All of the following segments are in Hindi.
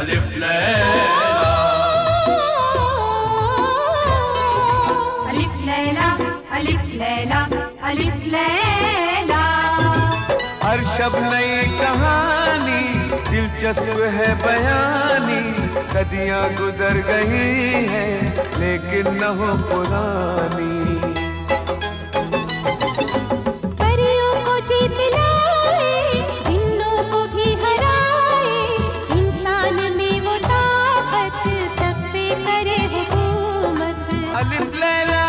अलिफ लैला, अलिफ लैला, अलिफ लैला, अलिफ लैला। हर शब नई कहानी, दिलचस्प है बयानी, सदियां गुजर गई हैं लेकिन न हो पुरानी। परियों को जीत लाए, जिन्नों को भी हराए, इंसान में वो ताकत, सब पे करे हुकूमत। अलिफ लैला,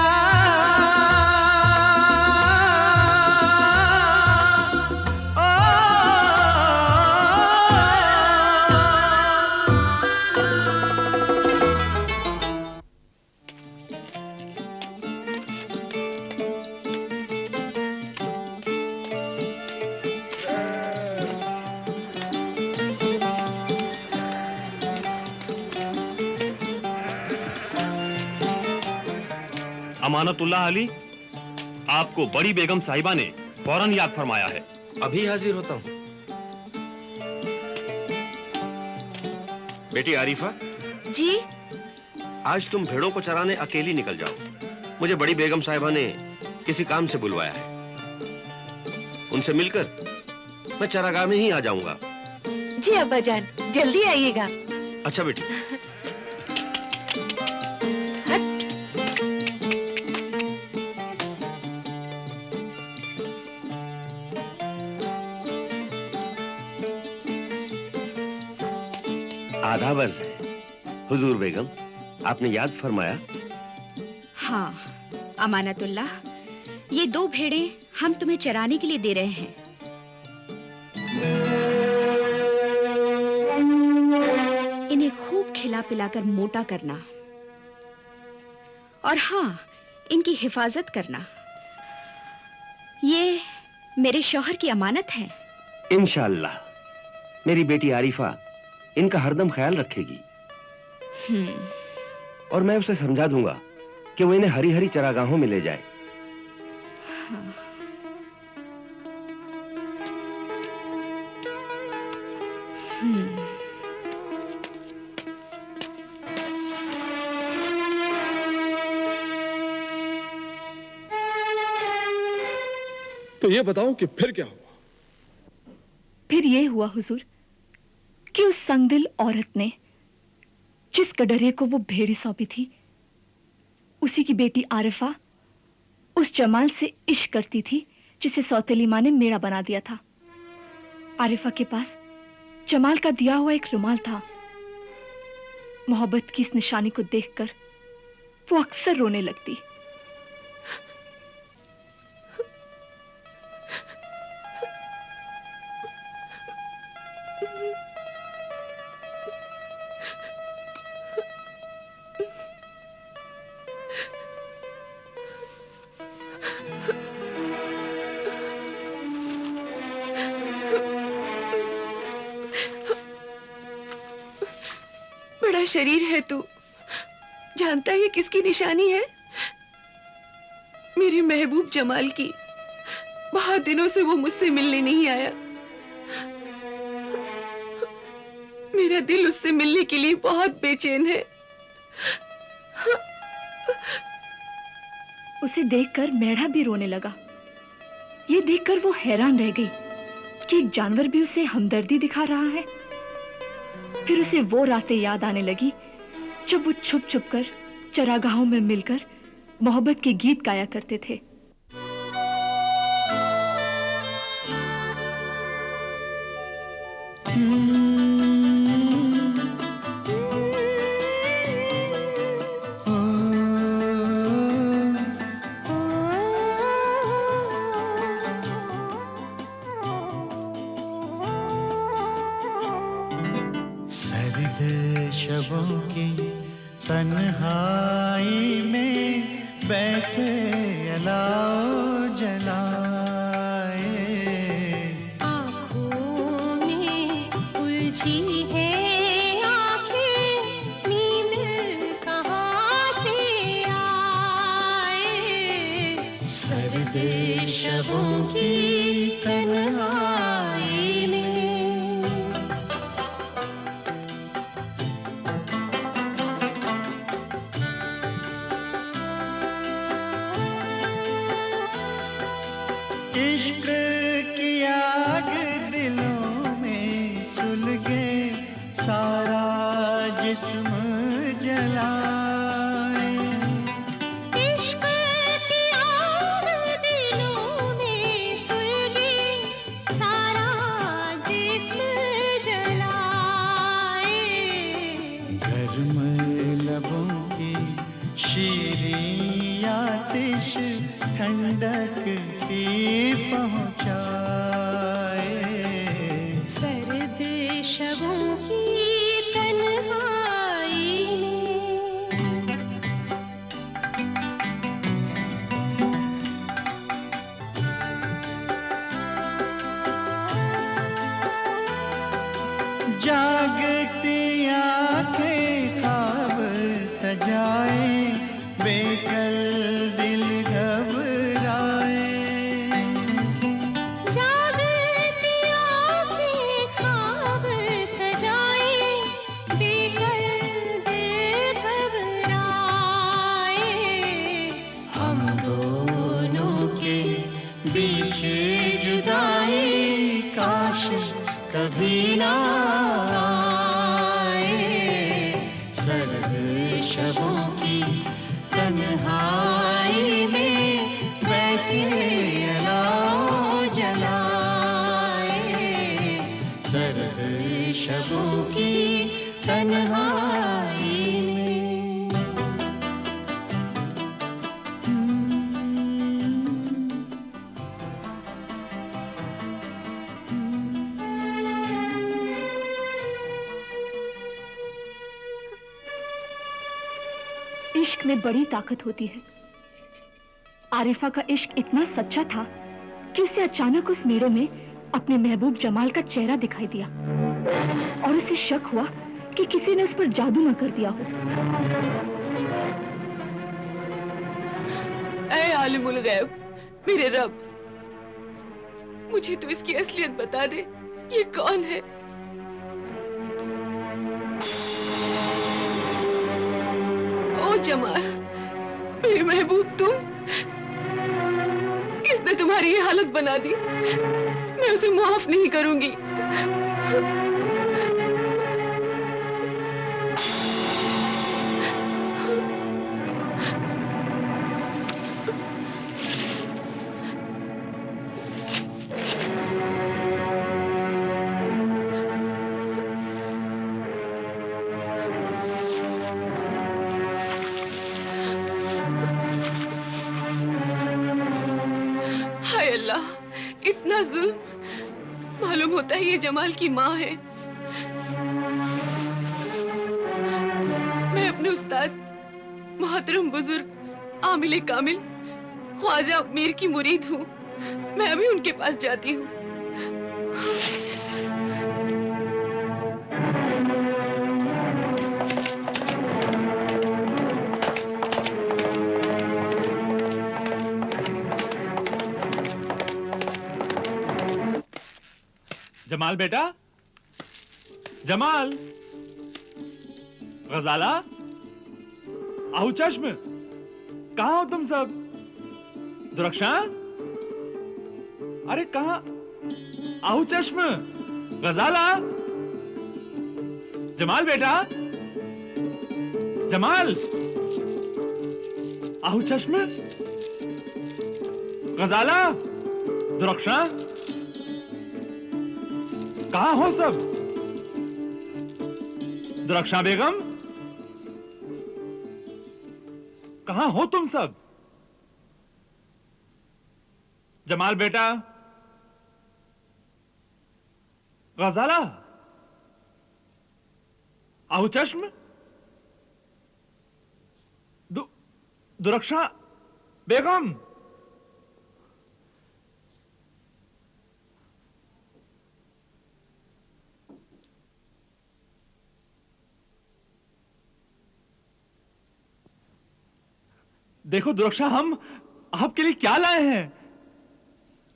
अमानतुल्लाह अली, आपको बड़ी बेगम साहिबा ने फौरन याद फरमाया है। अभी हाजिर होता हूँ। बेटी आरिफा जी। आज तुम भेड़ों को चराने अकेली निकल जाओ। मुझे बड़ी बेगम साहिबा ने किसी काम से बुलवाया है। उनसे मिलकर मैं चरागाह में ही आ जाऊंगा। जी अब्बाजान, जल्दी आइएगा। अच्छा बेटी। आदाब अर्ज़ है हुजूर बेगम, आपने याद फरमाया। हाँ अमानतुल्लाह, ये 2 भेड़ें हम तुम्हें चराने के लिए दे रहे हैं। इन्हें खूब खिला पिलाकर मोटा करना, और हाँ, इनकी हिफाजत करना। ये मेरे शौहर की अमानत है। इंशाअल्लाह मेरी बेटी आरिफा इनका हरदम ख्याल रखेगी। और मैं उसे समझा दूंगा कि वो इन्हें हरी हरी चरागाहों में ले जाए। हाँ। तो ये बताओ कि फिर क्या हुआ? फिर ये हुआ हुजूर कि उस संगदिल औरत ने जिस गडरे को वो भेड़ी सौंपी थी, उसी की बेटी आरिफा उस जमाल से इश्क करती थी जिसे सौतेली माँ ने मेरा बना दिया था। आरिफा के पास जमाल का दिया हुआ एक रुमाल था। मोहब्बत की इस निशानी को देखकर वो अक्सर रोने लगती। बड़ा शरीर है तू, जानता है किसकी निशानी है? मेरी महबूब जमाल की। बहुत दिनों से वो मुझसे मिलने नहीं आया। मेरा दिल उससे मिलने के लिए बहुत बेचैन है। उसे देखकर मेढ़ा भी रोने लगा। ये देखकर वो हैरान रह गई कि एक जानवर भी उसे हमदर्दी दिखा रहा है। फिर उसे वो रातें याद आने लगी जब वो छुप छुप कर चरागाहों में मिलकर मोहब्बत के गीत गाया करते थे। शबों की तन्हाई में बैठे अलाओ जलाए, आँखों में उलझी है आँखें, नींद कहाँ से आए। सर्द शबों की तन्हाई में इश्क की आग दिलों में सुलगे सारा जिस्म जलाए। इश्क की आग दिलों में सुलगे सारा जिस्म जलाए। गर्म लबों की शीरीं आतिश ठंडक सी पहुंचाए। सर्द शबों की तन्हाई में जागती आंखें ख्वाब सजाए, बेकल दिल घबराए। जागती आँखें ख्वाब सजाए, बेकल दिल घबराए। हम दोनों के बीच जुदाई काश कभी ना आए। सर्द शबों की तन्हाई में बैठे अलाव जलाए। सर्द शबों की तन्हाई में। इश्क में बड़ी ताकत होती है। आरिफा का इश्क इतना सच्चा था कि उसे अचानक उस मेड़ों में अपने महबूब जमाल का चेहरा दिखाई दिया और उसे शक हुआ कि किसी ने उस पर जादू न कर दिया हो। ऐ आलिमुल गैब, मेरे रब, मुझे तो इसकी असलियत बता दे, ये कौन है? ओ जमाल, मेरे महबूब, तुम? किसने तुम्हारी ये हालत बना दी? मैं उसे माफ नहीं करूंगी। हाय अल्लाह, इतना जुल्म! मालूम होता है ये जमाल की माँ है। मैं अपने उस्ताद मोहतरम बुजुर्ग आमिल कामिल ख्वाजा मीर की मुरीद हूँ। मैं अभी उनके पास जाती हूँ। जमाल बेटा, जमाल, गजाला, आहू चश्म, कहाँ हो तुम सब? दुरक्षा, अरे कहाँ? आहू चश्म, गजाला, जमाल बेटा, जमाल, आहू चश्म, गजाला, दुरक्षा, कहाँ हो सब? दुरक्षा बेगम, कहाँ हो तुम सब? जमाल बेटा, गजाला, आहू चश्म, दुरक्षा बेगम, देखो दुरक्षा, हम आपके लिए क्या लाए हैं।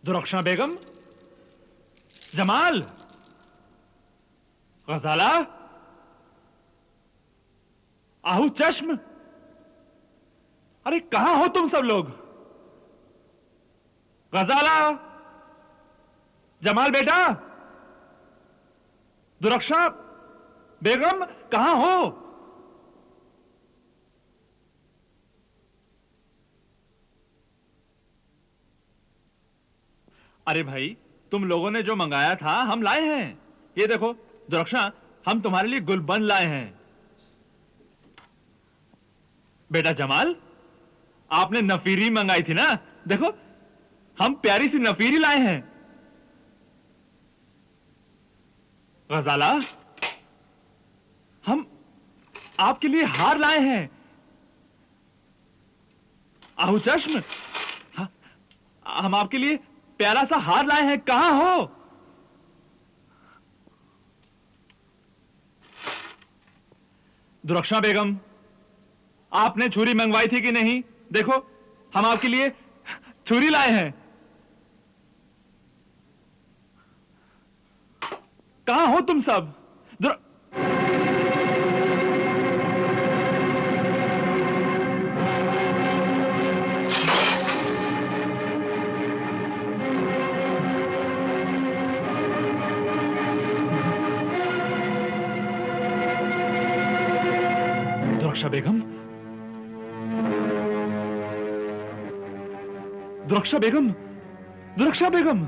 दुरक्षा बेगम, जमाल, गजाला, आहू चश्म, अरे कहां हो तुम सब लोग? गजाला, जमाल बेटा, दुरक्षा बेगम कहां हो? अरे भाई, तुम लोगों ने जो मंगाया था हम लाए हैं। ये देखो दुरक्षा, हम तुम्हारे लिए गुलबंद लाए हैं। बेटा जमाल, आपने नफीरी मंगाई थी ना, देखो हम प्यारी सी नफीरी लाए हैं। गजाला, हम आपके लिए हार लाए हैं। आहू चश्म, हम आपके लिए प्यारा सा हार लाए हैं। कहां हो? दुरक्षा बेगम, आपने छुरी मंगवाई थी कि नहीं? देखो हम आपके लिए छुरी लाए हैं। कहां हो तुम सब? दुरक्षा बेगम, दुरक्षा बेगम, दुरक्षा बेगम,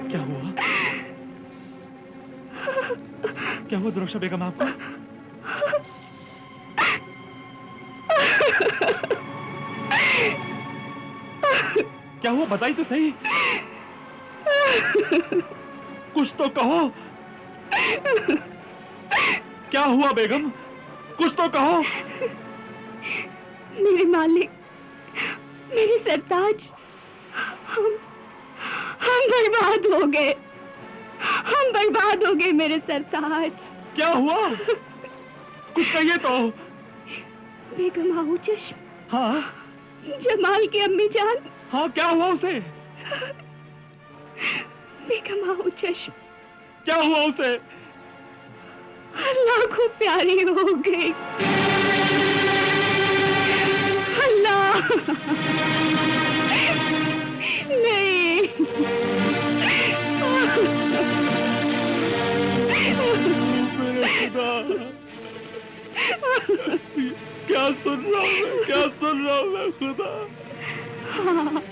क्या हुआ? क्या हुआ दुरक्षा बेगम आपको? क्या हुआ बताइए तो सही। कुछ तो कहो। क्या हुआ बेगम? कुछ तो कहो। मेरे मालिक, मेरे सरताज, हम बर्बाद हो गए। हम बर्बाद हो गए मेरे सरताज। क्या हुआ? कुछ कहिए तो। बेगम आहू चश्म, हाँ जमाल की अम्मी जान। हाँ, क्या हुआ उसे? बेगम आहू चश्म, क्या हुआ उसे? अल्लाह को प्यारी हो गई। अल्लाह नहीं। मेरे खुदा, क्या सुन रहा हूँ मैं? क्या सुन रहा हूँ मैं खुदा? हाँ।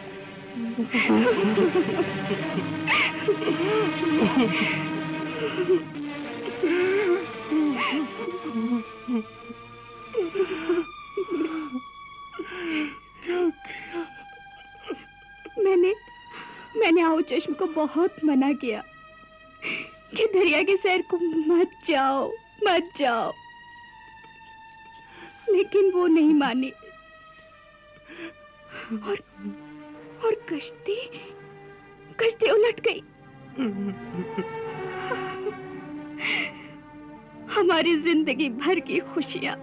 क्या किया? मैंने आहू चश्म को बहुत मना किया कि दरिया के सैर को मत जाओ, मत जाओ, लेकिन वो नहीं मानी। और कश्ती उलट गई। हमारी जिंदगी भर की खुशियां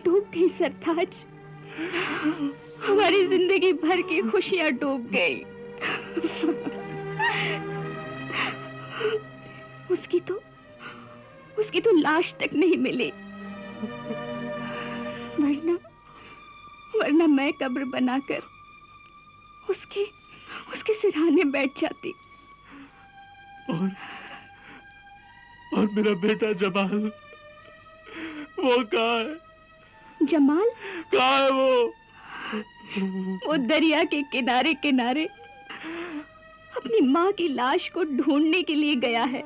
डूब गई सरताज। हमारी जिंदगी भर की खुशियां डूब गई। उसकी तो लाश तक नहीं मिली। वरना मैं कब्र बनाकर उसके सिरहाने बैठ जाती। और मेरा बेटा जमाल, वो कहाँ है? जमाल कहाँ है वो दरिया के किनारे किनारे अपनी माँ की लाश को ढूंढने के लिए गया है।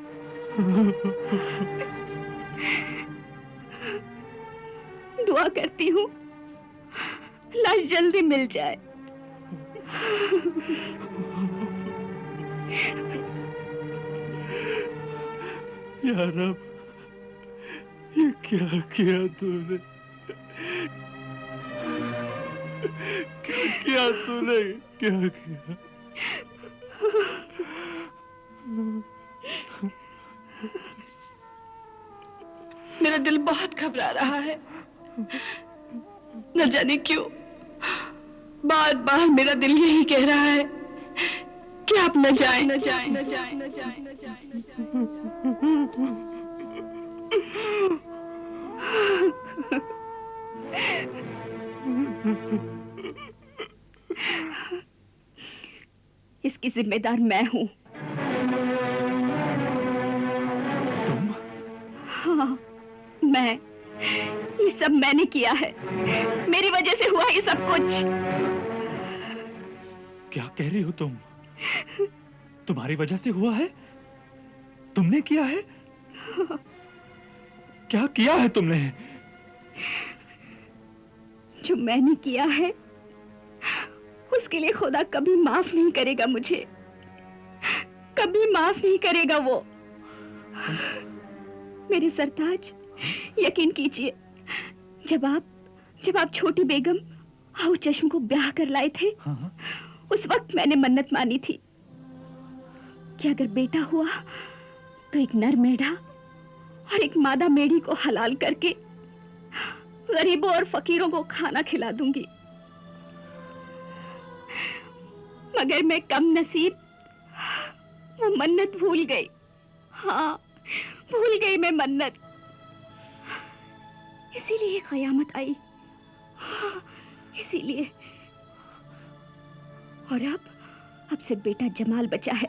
दुआ करती हूँ लाश जल्दी मिल जाए। या रब, ये क्या किया तूने? क्या किया तूने? क्या किया? मेरा दिल बहुत घबरा रहा है। न जाने क्यों बार बार मेरा दिल यही कह रहा है कि आप न जाएं, न जाएं, न जाएं, न जाएं, न जाएं, न जाएं। जिम्मेदार मैं हूं। तुम? हाँ, मैं। ये सब मैंने किया है। मेरी वजह से हुआ ये सब कुछ। क्या कह रही हो तुम? तुम्हारी वजह से हुआ है? तुमने किया है? क्या किया है तुमने? जो मैंने किया है उसके लिए खुदा कभी माफ नहीं करेगा मुझे। कभी माफ नहीं करेगा वो। मेरे सरताज, यकीन कीजिए, जब आप छोटी बेगम आओ चश्म को ब्याह कर लाए थे, हाँ? उस वक्त मैंने मन्नत मानी थी कि अगर बेटा हुआ तो एक नर मेढ़ा और एक मादा मेढ़ी को हलाल करके गरीबों और फकीरों को खाना खिला दूंगी। मगर मैं कम नसीब वो मन्नत भूल गई। हाँ, भूल गई मैं मन्नत। इसीलिए कयामत आई। हाँ, इसीलिए। और अब सिर्फ बेटा जमाल बचा है।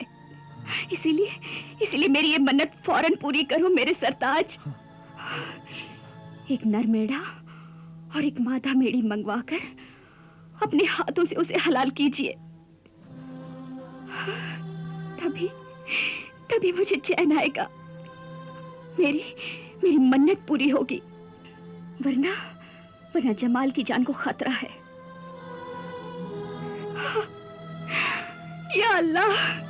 इसीलिए मेरी ये मन्नत फौरन पूरी करो मेरे सरताज। एक नर मेढ़ा और एक मादा मेढ़ी मंगवाकर अपने हाथों से उसे हलाल कीजिए। तभी मुझे चैन आएगा। मेरी मन्नत पूरी होगी। वरना जमाल की जान को खतरा है। या अल्लाह,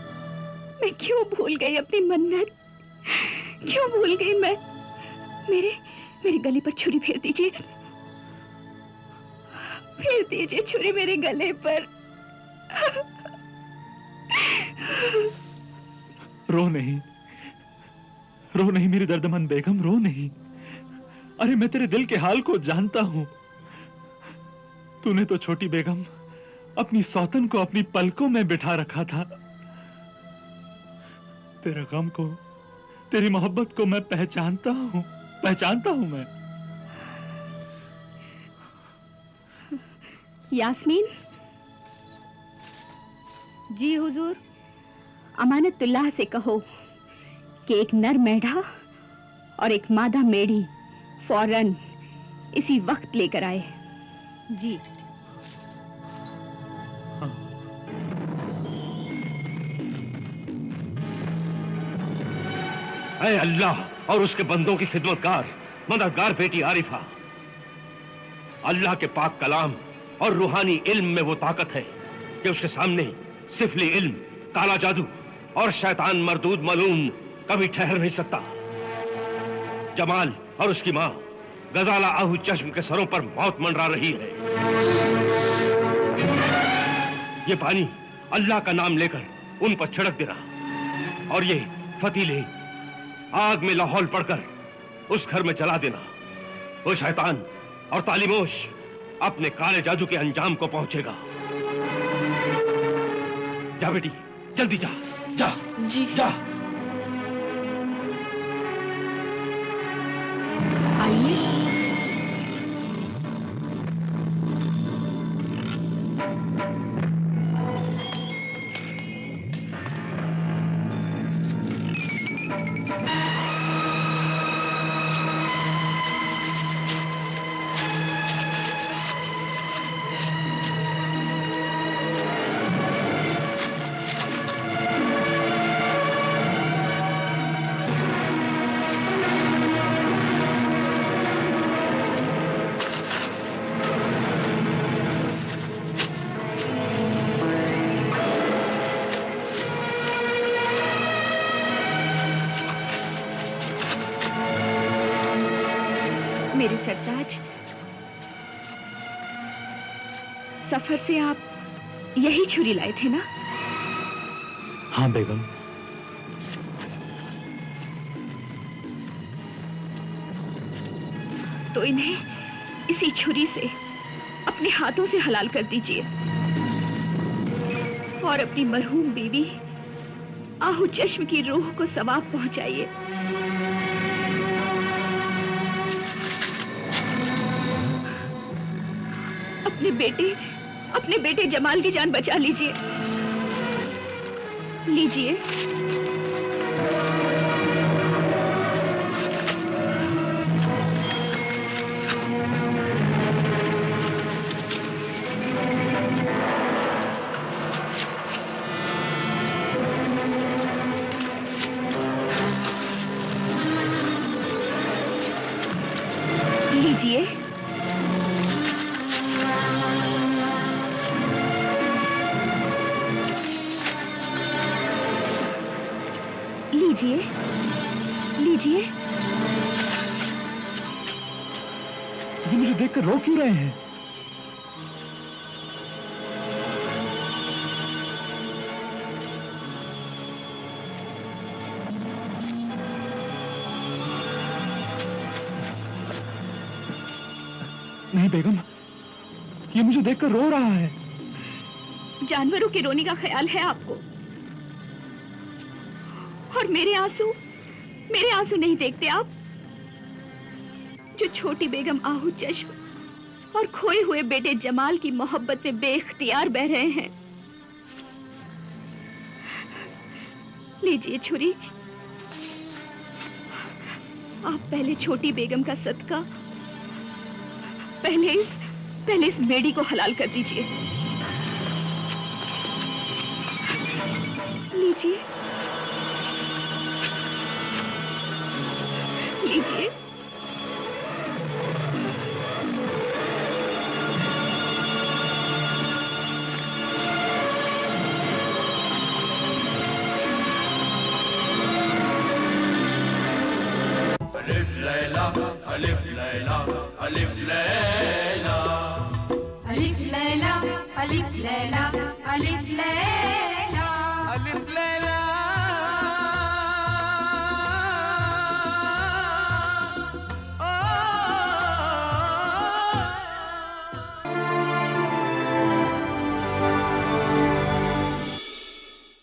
मैं क्यों भूल गई अपनी मन्नत? क्यों भूल गई मैं? मेरे गले पर छुरी फेर दीजिए। फेर दीजिए छुरी मेरे गले पर। रो नहीं मेरी दर्दमंद बेगम, रो नहीं। अरे मैं तेरे दिल के हाल को जानता हूं। तूने तो छोटी बेगम अपनी सौतन को अपनी पलकों में बिठा रखा था। तेरे गम को, तेरी मोहब्बत को मैं पहचानता हूं मैं। यास्मीन। जी हुजूर। अमानतुल्लाह से कहो कि एक नर मेढ़ा और एक मादा मेढ़ी फौरन इसी वक्त लेकर आए। जी। ऐ अल्लाह और उसके बंदों की खिदमतगार मददगार बेटी आरिफा, अल्लाह के पाक कलाम और रूहानी इल्म में वो ताकत है कि उसके सामने सिफली इल्म, काला जादू और शैतान मरदूद मलून कभी ठहर नहीं सकता। जमाल और उसकी माँ गजाला आहू चश्म के सरों पर मौत मंडरा रही है। ये पानी अल्लाह का नाम लेकर उन पर छिड़क देना, और ये फतीले आग में लाहौल पड़कर उस घर में जला देना। वो शैतान और तालिमोश अपने काले जादू के अंजाम को पहुंचेगा। जा बेटी, जल्दी जा। जी। जा। आइए। मेरे सरताज, सफर से आप यही छुरी लाए थे ना? हाँ बेगम। तो इन्हें इसी छुरी से अपने हाथों से हलाल कर दीजिए और अपनी मरहूम बीवी आहू चश्म की रूह को सवाब पहुंचाइए। अपने बेटे जमाल की जान बचा लीजिए। लीजिए। लीजिए। लीजिए। लीजिए। ये मुझे देखकर रो क्यों रहे हैं? नहीं बेगम, ये मुझे देखकर रो रहा है। जानवरों के रोने का ख्याल है आपको, और मेरे आंसू नहीं देखते आप, जो छोटी बेगम आहू चश्म और खोए हुए बेटे जमाल की मोहब्बत में बेइख्तियार बह रहे हैं। लीजिए छुरी, आप पहले छोटी बेगम का सदका पहले इस बेड़ी को हलाल कर दीजिए। लीजिए। लीजिए। अलिफ लैला अलिफ लैला अलिफ लैला अलिफ लैला अलिफ लैला अलिफ लैला